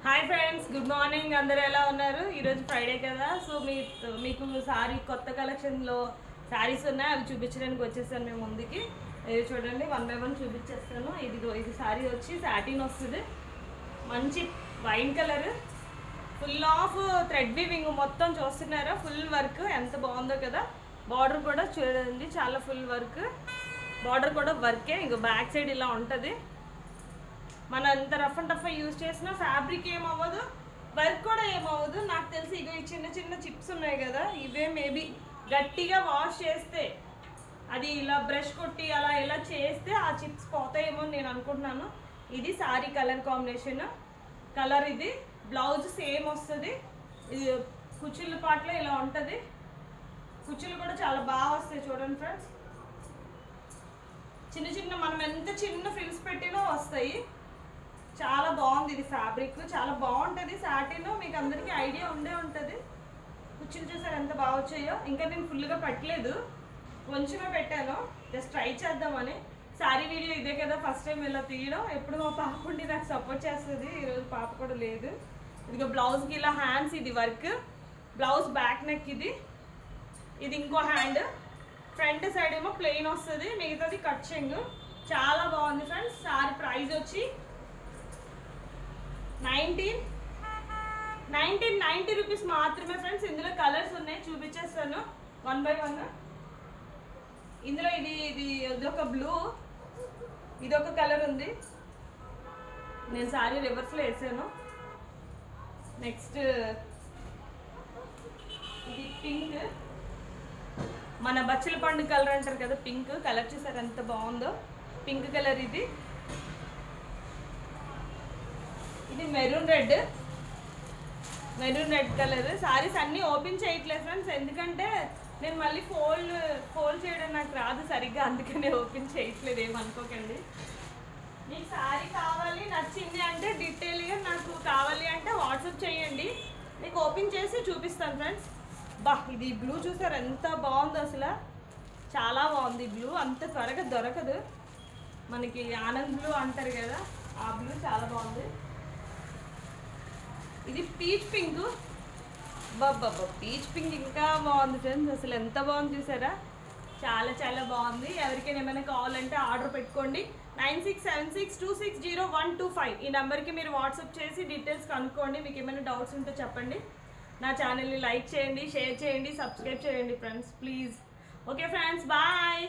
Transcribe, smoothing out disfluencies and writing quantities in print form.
Hi friends, good morning. అందరూ ఎలా ఉన్నారు? ఈరోజు ఫ్రైడే కదా, సో మీకు సారీ కొత్త కలెక్షన్లో శారీస్ ఉన్నాయి, అవి చూపించడానికి వచ్చేసాను మేము ముందుకి. ఇది చూడండి, 1 by 1 చూపించేస్తాను. ఇది శారీ వచ్చి సాటిన్ వస్తుంది, మంచి wine colour, full of thread weaving మొత్తం చూస్తున్నారా, ఫుల్ వర్క్ ఎంత బాగుందో కదా. బార్డర్ కూడా చూడండి, చాలా ఫుల్ వర్క్, బార్డర్ కూడా వర్కే. ఇంకో బ్యాక్ సైడ్ ఇలా ఉంటుంది. మనం ఎంత రఫ్ అండ్ టఫ్ యూజ్ చేసినా ఫ్యాబ్రిక్ ఏమవ్వదు, వర్క్ కూడా ఏమవ్వదు. నాకు తెలిసి ఇక చిన్న చిన్న చిప్స్ ఉన్నాయి కదా, ఇవే మేబీ గట్టిగా వాష్ చేస్తే, అది ఇలా బ్రష్ కొట్టి అలా ఇలా చేస్తే ఆ చిప్స్ పోతాయేమో నేను అనుకుంటున్నాను. ఇది సారీ కలర్ కాంబినేషన్, కలర్ ఇది. బ్లౌజ్ సేమ్ వస్తుంది. ఇది కుచ్చుల పాటలో ఇలా ఉంటుంది. కుచ్చులు కూడా చాలా బాగా వస్తాయి చూడండి ఫ్రెండ్స్. చిన్న చిన్న మనం ఎంత చిన్న ఫ్రిల్స్ పెట్టినా వస్తాయి. చాలా బాగుంది. ఇది ఫ్యాబ్రిక్ చాలా బాగుంటుంది. సాటిన్ మీకు అందరికీ ఐడియా ఉండే ఉంటుంది. కుచ్చులు చూసారు ఎంత బాగా వచ్చాయో. ఇంకా నేను ఫుల్గా పెట్టలేదు, కొంచెమే పెట్టాను, జస్ట్ ట్రై చేద్దామని. శారీ వీడియో ఇదే కదా ఫస్ట్ టైం ఇలా తీయడం. ఎప్పుడు మా పాప ఉండి నాకు సపోర్ట్ చేస్తుంది, ఈరోజు పాప కూడా లేదు. ఇదిగో బ్లౌజ్కి ఇలా హ్యాండ్స్, ఇది వర్క్. బ్లౌజ్ బ్యాక్ నెక్, ఇది ఇంకో హ్యాండ్. ఫ్రంట్ సైడ్ ఏమో ప్లెయిన్ వస్తుంది, మిగతాది కట్చింగ్. చాలా బాగుంది ఫ్రెండ్స్. సారీ ప్రైస్ వచ్చి 1990 రూపీస్ మాత్రమే ఫ్రెండ్స్. ఇందులో కలర్స్ ఉన్నాయి, చూపించేస్తాను 1 by 1. ఇందులో ఇదొక బ్లూ, ఇదొక కలర్ ఉంది. నేను సారీ రివర్స్లో వేసాను. నెక్స్ట్ ఇది పింక్, మన బచ్చల పండు కలర్ అంటారు కదా, పింక్ కలర్ చూసారు ఎంత బాగుందో, పింక్ కలర్. ఇది మెరూన్ రెడ్ కలర్. సారీస్ అన్నీ ఓపెన్ చేయట్లేదు ఫ్రెండ్స్, ఎందుకంటే నేను మళ్ళీ ఫోల్డ్ చేయడం నాకు రాదు సరిగ్గా, అందుకనే ఓపెన్ చేయట్లేదు, ఏమనుకోకండి. మీకు సారీ కావాలి, నచ్చింది అంటే డీటెయిల్గా నాకు కావాలి అంటే వాట్సాప్ చేయండి, మీకు ఓపెన్ చేసి చూపిస్తాను ఫ్రెండ్స్. ఇది బ్లూ చూసారు ఎంత బాగుందో, అసలు చాలా బాగుంది. బ్లూ అంత త్వరగా దొరకదు మనకి, ఆనంద్ బ్లూ అంటారు కదా, ఆ బ్లూ చాలా బాగుంది. ఇది పీచ్ పింక్, పీచ్ పింక్ ఇంకా బాగుంది ఫ్రెండ్స్, అసలు ఎంత బాగుంది చూసారా, చాలా చాలా బాగుంది. ఎవరికైనా ఏమైనా కావాలంటే ఆర్డర్ పెట్టుకోండి. 9676260125 ఈ నెంబర్కి మీరు వాట్సాప్ చేసి డీటెయిల్స్ కనుక్కోండి. మీకు ఏమైనా డౌట్స్ ఉంటే చెప్పండి. నా ఛానల్ని లైక్ చేయండి, షేర్ చేయండి, సబ్స్క్రైబ్ చేయండి friends, please. Okay friends, bye.